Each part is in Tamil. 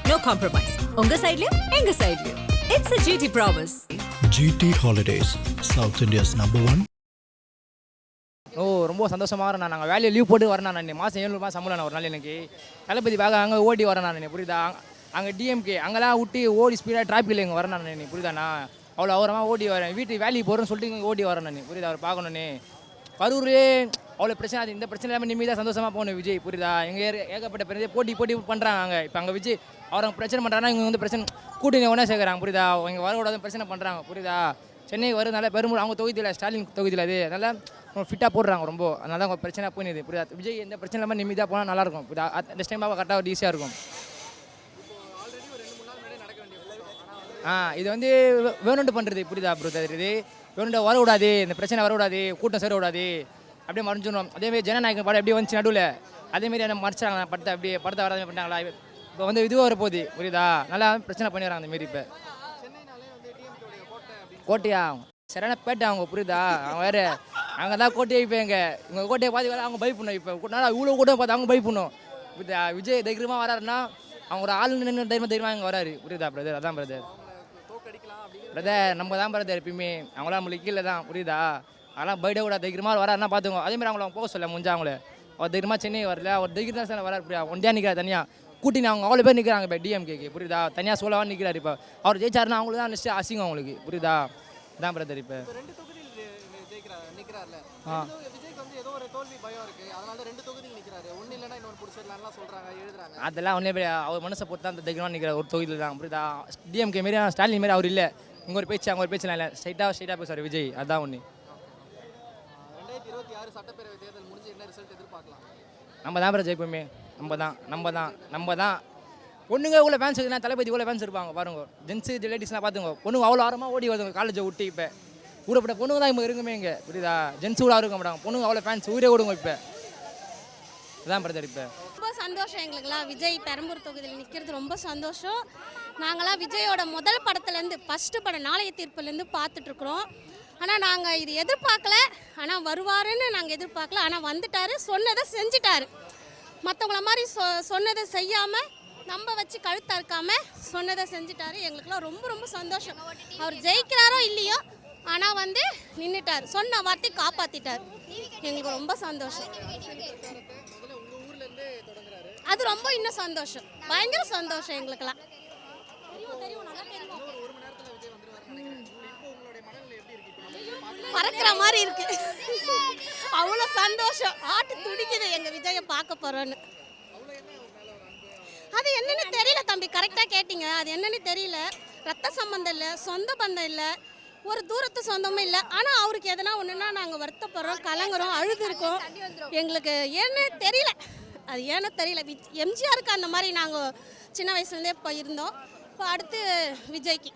no compromise. உங்க சைடுலயும் எங்க சைடுலயும். It's a GT promise. GT Holidays, South India's #1. ரொம்ப சந்தோஷமாக வரேன். நாங்கள் வேலையை லீவ் போட்டு வரேன். நான் மாதம் 700 ரூபாய் சம்பளம் ஒரு நாள் எனக்கு தளபதி பார்க்க அங்கே ஓடி வரேன். நான் புரியுதா? அங்கே டிஎம்கே அங்கெல்லாம் விட்டு ஓடி ஸ்பீடாக டிராஃபிக்கில் இங்கே வரேன். நான் புரியுதாண்ணா? அவ்வளோ அவரமாக ஓடி வரேன். வீட்டுக்கு வேலைக்கு போகிறேன்னு சொல்லிட்டு இங்கே ஓடி வரேன். நான் புரியுதா? அவர் பார்க்கணுன்னு கரூர்லேயே அவ்வளோ பிரச்சனை. அது இந்த பிரச்சனை இல்லாமல் நிம்மதியாக சந்தோஷமாக போகணும் விஜய். புரியுதா? எங்கள் ஏகப்பட்ட பிரச்சனை போட்டி பண்ணுறாங்க. அங்கே இப்போ அங்கே விஜய் அவங்க பிரச்சனை பண்ணுறாங்கன்னா இங்கே வந்து பிரச்சனை கூட்டணி ஒன்றா சேர்க்குறாங்க. புரியுதா? இங்கே வரக்கூடாது பிரச்சனை பண்ணுறாங்க. புரியுதா? சென்னை வருதுனால பெரும்பூர் அவங்க தொகுதியில் ஸ்டாலின் தொகுதியில் அது அதனால் ஃபிட்டாக போடுறாங்க ரொம்ப. அதனால தான் அவங்க பிரச்சனை போயிடுது. புரியுதா? விஜய் எந்த பிரச்சனை இல்லாமல் நிம்மதியாக போனால் நல்லாயிருக்கும். புரியுதா? அந்த டைம் கரெக்டாக ஒரு ஈஸியாக இருக்கும். இது வந்து வேணுண்டு பண்ணுறது. புரியுதா ப்ரோ? இது வேணுண்டு வரக்கூடாது, இந்த பிரச்சனை வரக்கூடாது, கூட்டம் சேரக்கூடாது, அப்படியே மறைஞ்சிடணும். அதேமாதிரி ஜனநாயகம் படம் எப்படி வந்துச்சு நடுவில் அதேமாரி என்ன மறைச்சாங்க படத்தை. அப்படியே படத்தை வராது பண்ணிட்டாங்களா? இப்போ வந்து இதுவாக வர போகுது. புரியுதா? நல்லா பிரச்சனை பண்ணி வராங்க அந்தமாரி. இப்போ கோட்டையா சரியான பேட்டை அவங்க. புரியுதா? அவங்க வேறு அங்கே தான் கோட்டையை இப்போ இவங்க கோட்டையை பார்த்து வேறு அவங்க பயப்படணும். இப்போ நல்லா இவ்வளோ கூட பார்த்து அவங்க பயப்படணும். புரியுதா? விஜய் தைரியமாக வராருன்னா அவங்க ஒரு ஆள் நின்று தைரியமாக இங்கே வராரு. புரியுதா பிரதர்? அதான் பிரதர். நம்ம தான் பிரதர் எப்பயுமே. அவங்களாம் நம்மளுக்கு கீழே தான். புரியுதா? அதெல்லாம் பைட கூட தைரியமாக வராருன்னா பார்த்துக்கோ. அதேமாதிரி அவங்கள போக சொல்ல முடிஞ்சா அவங்கள அவர் தைரியமாக சென்னை வரல. அவர் தைரியம் தான் சார் வராரு. புரியா? ஒன்றியாக நிற்கிறார் தனியாக கூட்டின்னு அவங்க அவ்வளோ பேர் நிற்கிறாங்க இப்போ டிஎம்கேக்கு. புரியுதா? தனியாக சோழவாக நிற்கிறார். இப்போ அவர் ஜெயிச்சாருன்னா அவங்களுக்கு தான் நெக்ஸ்ட்டு அசிங்கம் அவங்களுக்கு. புரியுதா? தான் பிரதர். இப்போ அதெல்லாம் ஒன்றே அவர் மனசை பொறுத்து தான் தைரியமாக நிற்கிறார் ஒரு தொகுதியில் தான். புரியுதா? டிஎம்கே மாரி ஸ்டாலின் மாரி அவர் இல்லை. இங்கே ஒரு பேச்சு அங்கே ஒரு பேச்சுலாம் இல்லை. ஸ்ட்ரைட்டாக பேசுவார் விஜய். அதுதான் ஒன்று. நம்ம தான் பிரதர் ஜெயிப்போமே. நம்ம தான் பொண்ணுங்க இவ்வளோ ஃபேன்ஸ் இருக்குன்னா தளபதி இவ்வளோ ஃபேன்ஸ் இருப்பாங்க பாருங்க. ஜென்ஸு லேடிஸ்லாம் பார்த்துங்க. பொண்ணுங்க அவ்வளோ ஆரமாக ஓடி வருதுங்க காலேஜை விட்டு. இப்போ ஊரப்பட்ட பொண்ணுங்க தான் இப்போ இருக்குமே இங்கே. புரியுதா? ஜென்ஸு கூட இருக்க மாட்டாங்க. பொண்ணுங்க அவ்வளோ ஃபேன்ஸ் உயிரே விடுங்க. இப்போ இதுதான் பிரதர். இப்போ ரொம்ப சந்தோஷம் எங்களுக்குலாம். விஜய் பெரம்பூர் தொகுதியில் நிற்கிறது ரொம்ப சந்தோஷம். நாங்களாம் விஜயோட முதல் படத்துலேருந்து ஃபஸ்ட்டு படம் நாளைய தீர்ப்புலேருந்து பார்த்துட்ருக்குறோம். ஆனால் நாங்கள் இது எதிர்பார்க்கல. ஆனால் வருவாருன்னு நாங்கள் எதிர்பார்க்கல. ஆனால் வந்துட்டார், சொன்னதை செஞ்சிட்டாரு. மற்றவங்கள மாதிரி சொன்னதை செய்யாமல் நம்ம வச்சு கழுத்தா இருக்காமல் சொன்னதை செஞ்சிட்டாரு. எங்களுக்குலாம் ரொம்ப ரொம்ப சந்தோஷம். அவர் ஜெயிக்கிறாரோ இல்லையோ ஆனால் வந்து நின்றுட்டார், சொன்ன வார்த்தை காப்பாற்றிட்டார். எங்களுக்கு ரொம்ப சந்தோஷம். அது ரொம்ப இன்னும் சந்தோஷம், பயங்கர சந்தோஷம் எங்களுக்கெல்லாம். பறக்கிற மாதிரி இருக்கு. அவ்வளோ சந்தோஷம். ஆட்டு துடிக்குது எங்க விஜயை பார்க்க போறோன்னு. அது என்னன்னு தெரியல தம்பி. கரெக்டாக கேட்டீங்க. அது என்னன்னு தெரியல. ரத்த சம்பந்தம் இல்லை, சொந்த பந்தம் இல்லை, ஒரு தூரத்து சொந்தமும் இல்லை. ஆனால் அவருக்கு எதனா ஒன்றுனா நாங்கள் வருத்தப்படுறோம், கலங்குறோம், அழுது இருக்கோம். எங்களுக்கு ஏன்னு தெரியல. அது ஏன்னு தெரியல. எம்ஜிஆருக்கு அந்த மாதிரி நாங்கள் சின்ன வயசுலேருந்தே இப்போ இருந்தோம். இப்போ அடுத்து விஜய்க்கு.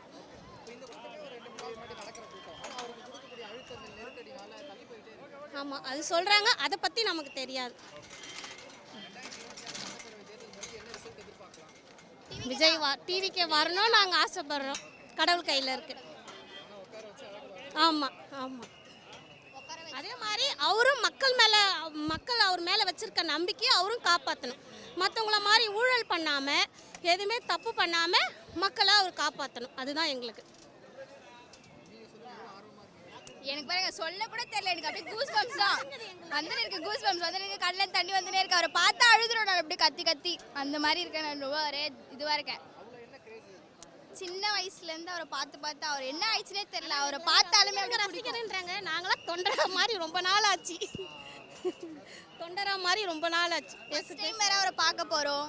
ஆமாம், அது சொல்கிறாங்க. அதை பற்றி நமக்கு தெரியாது. விஜய் டிவிக்கே வரணும் நாங்கள் ஆசைப்படுறோம். கடவுள் கையில் இருக்கு. ஆமாம் ஆமாம். அதே மாதிரி அவரும் மக்கள் அவர் மேலே வச்சிருக்க நம்பிக்கையை அவரும் காப்பாற்றணும். மற்றவங்கள மாதிரி ஊழல் பண்ணாமல், எதுவுமே தப்பு பண்ணாமல் மக்களை அவர் காப்பாற்றணும். அதுதான் எங்களுக்கு. எனக்கு பாருங்க சொல்ல கூட தெரியல. எனக்கு அப்படியே கூஸ் பம்ப்ஸ் தான் வந்துன்னு இருக்கு. கூஸ் பம்ப்ஸ் வந்து எனக்கு கண்ணில் தண்ணி வந்துனே இருக்கு. அவரை பார்த்தா அழுதுறோம். நான் அப்படியே கத்தி அந்த மாதிரி இருக்கேன். நான் ரொம்ப ஒரே இதுவாக இருக்கேன். சின்ன வயசுலேருந்து அவரை பார்த்து அவர் என்ன ஆயிடுச்சுனே தெரியல. அவரை பார்த்தாலுமே ரசிக்கிறேன்றாங்க. நாங்களாம் தொண்டரா மாதிரி ரொம்ப நாள் ஆச்சு. தொண்டரா மாதிரி ரொம்ப நாள் ஆச்சு. டைம் வேற அவரை பார்க்க போகிறோம்.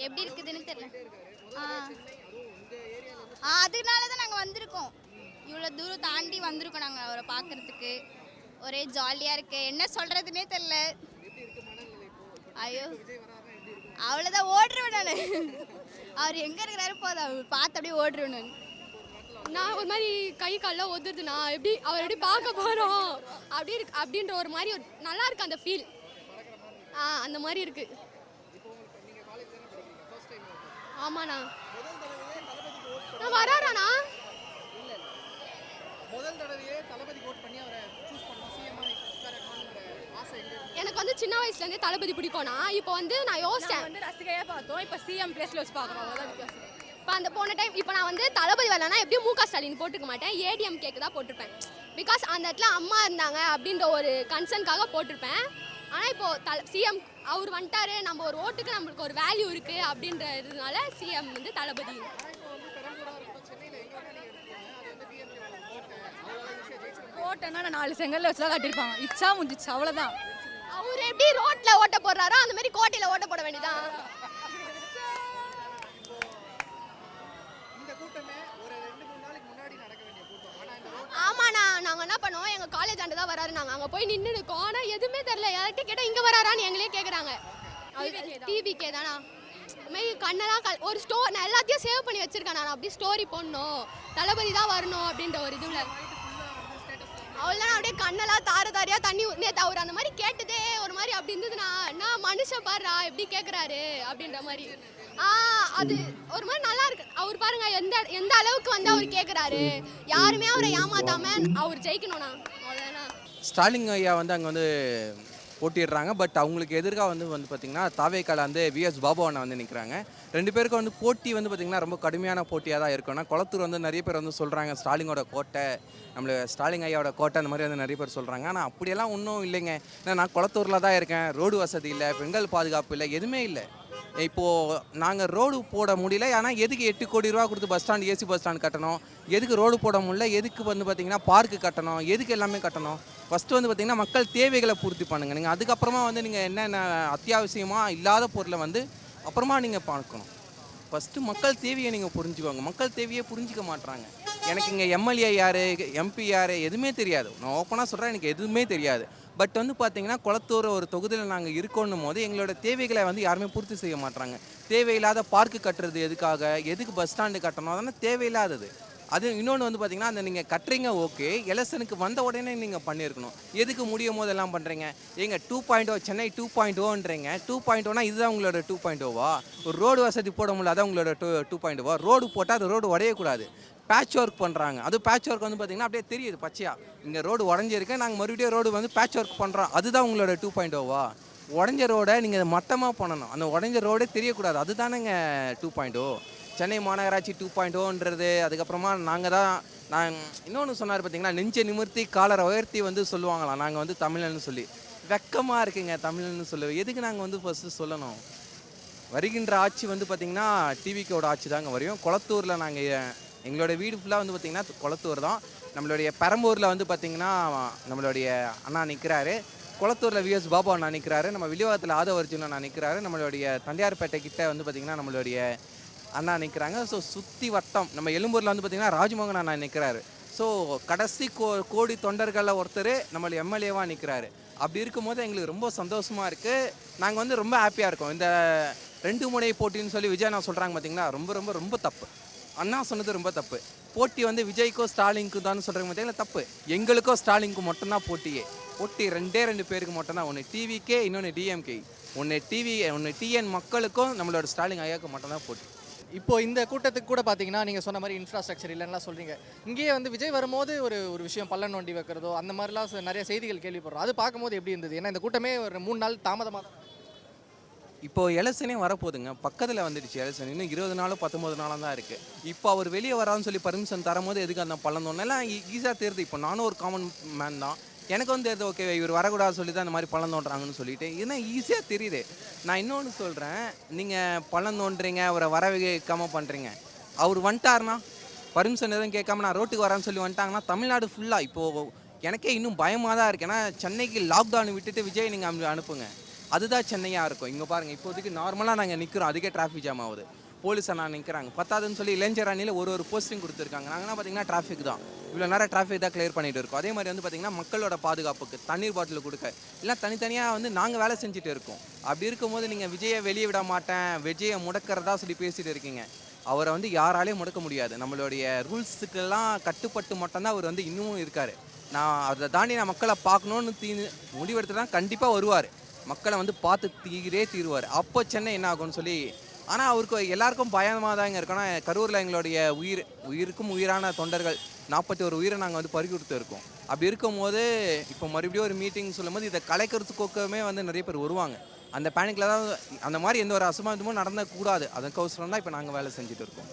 எப்படி இருக்குதுன்னு தெரியல. அதனால தான் நாங்கள் வந்திருக்கோம். இவ்வளோ தூரம் தாண்டி வந்திருக்கோம் நாங்கள் அவரை பார்க்குறதுக்கு. ஒரே ஜாலியாக இருக்குது. என்ன சொல்கிறதுனே தெரில. ஐயோ அவ்வளோதான் ஓடுறேன் நான். அவர் எங்கே இருக்கிறாரு போதும், அவர் பார்த்து அப்படியே ஓடுறேன் நான். ஒரு மாதிரி கை காலெலாம் ஒதுருது. நான் அவர் எப்படி பார்க்க போகிறோம் அப்படி இருக்கு அப்படின்ற ஒரு மாதிரி நல்லா இருக்கு அந்த ஃபீல். அந்த மாதிரி இருக்கு. ஆமாண்ணா. நான் வராறாண்ணா. முதல் தடவையே தளபதி ஓட் பண்ணி அவரை சூஸ் பண்ணோம் சிஎம் எனக்கு வந்து சின்ன வயசுலேருந்தே தளபதி பிடிக்கும்னா இப்போ வந்து நான் யோசிச்சேன் வந்து ரசிகையாக பார்த்தோம் இப்போ சிஎம் பிளேஸில் வச்சு பார்க்குறோம் அவ்வளோதான் வித்தியாசம். இப்போ அந்த போன டைம் இப்போ நான் வந்து தளபதி வரலன்னா எப்படியும் முக ஸ்டாலின் போட்டுக்க மாட்டேன், ஏடிஎம் கேக்கு தான் போட்டிருப்பேன். பிகாஸ் அந்த இடத்துல அம்மா இருந்தாங்க அப்படின்ற ஒரு கன்சர்னுக்காக போட்டிருப்பேன். ஆனால் இப்போது சிஎம் அவர் வந்துட்டாரு, நம்ம ஒரு ஓட்டுக்கு நம்மளுக்கு ஒரு வேல்யூ இருக்குது அப்படின்றதுனால சிஎம் வந்து தளபதி. ஓட்டன்னா நான் 4 செங்கல்ல வச்சு தான் கட்டியிருப்பாங்க, இச்சா முடிஞ்சிச்சு அவ்வளோதான். அவர் எப்படி ரோட்ல ஓட்ட போடுறாரோ அந்த மாதிரி கோட்டையில ஓட்ட போட வேண்டியதான். ஆமாண்ணா, நாங்கள் என்ன பண்ணுவோம், எங்கள் காலேஜ் ஆண்டு தான் வராரு, நாங்கள் அங்கே போய் நின்று இருக்கோம். ஆனால் எதுவுமே தெரில, யார்கிட்ட கேட்டால் இங்கே வராரான்னு எங்களே கேட்குறாங்க. டிவிக்கே தானா இதுமாரி கண்ணெல்லாம் ஒரு ஸ்டோர் நான் எல்லாத்தையும் சேவ் பண்ணி வச்சிருக்கேன். நான் அப்படி ஸ்டோரி போடணும், தளபதி தான் வரணும் அப்படின்ற ஒரு இதுல அவ்வளோதான். அப்படியே கண்ணெல்லாம் தாரையாக தண்ணி நேற்று அவர் அந்த மாதிரி கேட்டதே ஒரு மாதிரி அப்படி இருந்ததுன்னா, நான் மனுஷன் பாடுறா எப்படி கேட்குறாரு அப்படின்ற மாதிரி. அது ஒரு மாதிரி நல்லா இருக்கு. அவர் பாருங்க எந்த அளவுக்கு வந்து அவர் கேட்குறாரு, யாருமே அவரை ஏமாத்தாம அவர் ஜெயிக்கணும்னா அவ்வளோதானா. ஸ்டாலின் ஐயா வந்து அங்கே வந்து போட்டிடுறாங்க. பட் அவங்களுக்கு எதிர்க்காக வந்து பார்த்திங்கன்னா தாவேக்கால வந்து விஎஸ் பாபு அண்ணா வந்து நிற்கிறாங்க. 2 பேருக்கும் வந்து போட்டி வந்து பார்த்திங்கன்னா ரொம்ப கடுமையான போட்டியாக தான் இருக்கும்னா. குளத்தூர் வந்து நிறைய பேர் வந்து சொல்கிறாங்க ஸ்டாலினோட கோட்டை, நம்மள ஸ்டாலின் ஐயாவோட கோட்டை, அந்த மாதிரி வந்து நிறைய பேர் சொல்கிறாங்க. ஆனால் அப்படியெல்லாம் ஒன்றும் இல்லைங்க. ஏன்னா நான் குளத்தூரில் தான் இருக்கேன், ரோடு வசதி இல்லை, பெண்கள் பாதுகாப்பு இல்லை, எதுவுமே இல்லை. இப்போது நாங்கள் ரோடு போட முடியல. ஆனால் எதுக்கு 8 கோடி ரூபா கொடுத்து bus stand, AC bus stand கட்டணும், எதுக்கு ரோடு போட முடியல, எதுக்கு வந்து பார்த்திங்கன்னா பார்க்கு கட்டணும், எதுக்கு எல்லாமே கட்டணும். ஃபஸ்ட்டு வந்து பார்த்திங்கன்னா மக்கள் தேவைகளை பூர்த்தி பண்ணுங்கள். நீங்கள் அதுக்கப்புறமா வந்து நீங்கள் என்னென்ன அத்தியாவசியமாக இல்லாத பொருளை வந்து அப்புறமா நீங்கள் பார்க்கணும். ஃபஸ்ட்டு மக்கள் தேவையை நீங்கள் புரிஞ்சுக்கோங்க. மக்கள் தேவையை புரிஞ்சிக்க மாட்றாங்க. எனக்கு இங்கே எம்எல்ஏ யார், எம்பி யார் எதுவுமே தெரியாது. நான் ஓப்பனாக சொல்கிறேன், எனக்கு எதுவுமே தெரியாது. பட் வந்து பார்த்திங்கன்னா குளத்தூர் ஒரு தொகுதியில் நாங்கள் இருக்கோன்னும் போது எங்களோட தேவைகளை வந்து யாருமே பூர்த்தி செய்ய மாட்றாங்க. தேவையில்லாத பார்க்கு கட்டுறது எதுக்காக, எதுக்கு பஸ் ஸ்டாண்டு கட்டணும், அதெல்லாம் தேவையில்லாதது. அது இன்னொன்று வந்து பார்த்திங்கன்னா அந்த நீங்கள் கட்டுறீங்க ஓகே, எலெக்ஷனுக்கு வந்த உடனே நீங்கள் பண்ணியிருக்கணும். எதுக்கு முடியும் போது எல்லாம் பண்ணுறீங்க. எங்கள் 2.0 சென்னை 2.0ன்றீங்க. 2.0னா இதுதான் உங்களோட 2.0வா? ஒரு ரோடு வசதி போட முடியல, அதான் உங்களோட 2.0வா? ரோடு போட்டால் அது ரோடு உடையக்கூடாது. பேட்ச் ஒர்க் பண்ணுறாங்க. அது பேட்ச் ஒர்க் வந்து பார்த்திங்கன்னா அப்படியே தெரியுது பச்சையாக. இங்கே ரோடு உடஞ்சிருக்கு, நாங்கள் மறுபடியும் ரோடு வந்து பேட்ச் ஒர்க் பண்ணுறோம், அதுதான் உங்களோட 2.0வா? உடஞ்ச ரோடை நீங்கள் மட்டமாக பண்ணணும், அந்த உடஞ்ச ரோடே தெரியக்கூடாது, அதுதானேங்க 2.0. சென்னை மாநகராட்சி 2.0ன்றது. அதுக்கப்புறமா நான் இன்னொன்று சொன்னார் பார்த்திங்கன்னா, நெஞ்சை நிமிர்த்தி காலரை உயர்த்தி வந்து சொல்லுவாங்களாம் நாங்கள் வந்து தமிழன்னு சொல்லி. வெக்கமாக இருக்குங்க தமிழ்னு சொல்லு. எதுக்கு நாங்கள் வந்து ஃபஸ்ட்டு சொல்லணும்? வருகின்ற ஆட்சி வந்து பார்த்திங்கன்னா டிவிக்கோட ஆட்சி தாங்க வரையும். குளத்தூரில் நாங்கள் எங்களோட வீடு ஃபுல்லாக வந்து பார்த்திங்கன்னா குளத்தூர் தான். நம்மளுடைய பெரம்பூரில் வந்து பார்த்திங்கன்னா நம்மளுடைய அண்ணா நிற்கிறாரு, குளத்தூரில் விஎஸ் பாபு அண்ணா நிற்கிறாரு, நம்ம வில்லிவாக்கத்தில் ஆதவர்ஜுன் அண்ணா நிற்கிறாரு, நம்மளுடைய தண்டையார்பேட்டை கிட்ட வந்து பார்த்திங்கன்னா நம்மளுடைய அண்ணா நிற்கிறாங்க. ஸோ சுற்றி வட்டம் நம்ம எழும்பூரில் வந்து பார்த்திங்கன்னா ராஜ்மோகன் அண்ணா நிற்கிறாரு. ஸோ கடைசி கோடி தொண்டர்களில் ஒருத்தர் நம்மளை எம்எல்ஏவாக நிற்கிறாரு. அப்படி இருக்கும்போது எங்களுக்கு ரொம்ப சந்தோஷமாக இருக்குது. நாங்கள் வந்து ரொம்ப ஹாப்பியாக இருக்கோம். இந்த 2 முனை போட்டின்னு சொல்லி விஜய் அண்ணா சொல்கிறாங்க பார்த்திங்களா, ரொம்ப ரொம்ப ரொம்ப தப்பு. அண்ணா சொன்னது ரொம்ப தப்பு. போட்டி வந்து விஜய்க்கோ ஸ்டாலினுக்கு தான் சொல்கிறாங்க பார்த்தீங்களா, தப்பு. எங்களுக்கோ ஸ்டாலினுக்கு மட்டும்தான் போட்டியே. போட்டி 2 பேருக்கு மட்டும்தான். ஒன்று டிவிக்கே, இன்னொன்று டிஎம்கே. ஒன்று டிஎன் மக்களுக்கும் நம்மளோட ஸ்டாலின் ஐயாவுக்கு மட்டும்தான் போட்டி. இப்போ இந்த கூட்டத்துக்கு கூட பார்த்தீங்கன்னா நீங்கள் சொன்ன மாதிரி இன்ஃப்ராஸ்ட்ரக்சர் இல்லைன்னா சொல்கிறீங்க. இங்கேயே வந்து விஜய் வரும்போது ஒரு விஷயம் பள்ளம் நோண்டி வைக்கிறதோ அந்த மாதிரிலாம் நிறைய செய்திகள் கேள்விப்படுறோம். அது பார்க்கும்போது எப்படி இருந்தது? ஏன்னா இந்த கூட்டமே ஒரு 3 நாள் தாமதமாக தான். இப்போது எலெக்ஷனே வரப்போகுதுங்க, பக்கத்தில் வந்துடுச்சு எலெக்ஷன். இன்னும் 20 நாளோ 19 நாளாக தான் இருக்குது. இப்போ அவர் வெளியே வரான்னு சொல்லி பர்மிஷன் தரும்போது எதுக்கு அந்த பள்ளம் தோண்டெல்லாம் ஈஸியாக தெரியுது. இப்போ நானும் ஒரு காமன் மேன் தான், எனக்கு வந்து தெரியுது ஓகே இவர் வரக்கூடாது சொல்லி தான் இந்த மாதிரி பள்ளம் தோண்டுறாங்கன்னு சொல்லிட்டு. ஏன்னா ஈஸியாக தெரியுது. நான் இன்னொன்று சொல்கிறேன், நீங்கள் பள்ளம் தோண்டுறீங்க, அவரை வர வைக்காமல் பண்ணுறீங்க. அவர் வந்துட்டார்னா பர்மிஷன் எதுவும் கேட்காம நான் ரோட்டுக்கு வரேன்னு சொல்லி வந்துட்டாங்கன்னா தமிழ்நாடு ஃபுல்லாக இப்போது எனக்கே இன்னும் பயமாக தான் இருக்குது. ஏன்னா சென்னைக்கு லாக்டவுன் விட்டுட்டு விஜய் நீங்கள் அனுப்புங்க, அதுதான் சென்னையாக இருக்கும். இங்கே பாருங்கள், இப்போதைக்கு நார்மலாக நாங்கள் நிற்கிறோம், அதுக்கே டிராஃபிக் ஜாம் ஆகுது. போலீஸ் அண்ணா நிற்கிறாங்க. பத்தாதுன்னு சொல்லி இளைஞர் அணியில் ஒரு போஸ்டிங் கொடுத்துருக்காங்க. நாங்கள்னா பார்த்திங்கன்னா டிராஃபிக் தான், இவ்வளோ நேரம் டிராஃபிக் தான் கிளியர் பண்ணிகிட்டு இருக்கோம். அதே மாதிரி வந்து பார்த்திங்கன்னா மக்களோட பாதுகாப்புக்கு தண்ணீர் பாட்டில் கொடுக்க எல்லாம் தனித்தனியாக வந்து நாங்கள் வேலை செஞ்சுட்டு இருக்கோம். அப்படி இருக்கும்போது நீங்கள் விஜயை வெளியே விட மாட்டேன், விஜயை முடக்கிறதா சொல்லி பேசிகிட்டு இருக்கீங்க. அவரை வந்து யாராலையும் முடக்க முடியாது. நம்மளுடைய ரூல்ஸுக்கெல்லாம் கட்டுப்பட்டு மட்டும்தான் அவர் வந்து இன்னமும் இருக்கார். நான் அதை தாண்டி நான் மக்களை பார்க்கணுன்னு முடிவெடுத்து தான் கண்டிப்பாக வருவார். மக்களை வந்து பார்த்து தீருவார். அப்போ சென்னை என்ன ஆகும்னு சொல்லி. ஆனால் அவருக்கு எல்லாருக்கும் பயமாக தாங்க இருக்கணும். கரூரில் எங்களுடைய உயிருக்கும் உயிரான தொண்டர்கள் 41 உயிரை நாங்கள் வந்து பறி கொடுத்துருக்கோம். அப்படி இருக்கும்போது இப்போ மறுபடியும் ஒரு மீட்டிங் சொல்லும்போது இதை கலைக்கிறதுக்கோக்கமே வந்து நிறைய பேர் வருவாங்க. அந்த பேனிக்கில் தான் அந்த மாதிரி எந்த ஒரு அசம்பாவிதமும் நடந்தக்கூடாது. அதுக்கோசரம் தான் இப்போ நாங்கள் வேலை செஞ்சுட்டு இருக்கோம்.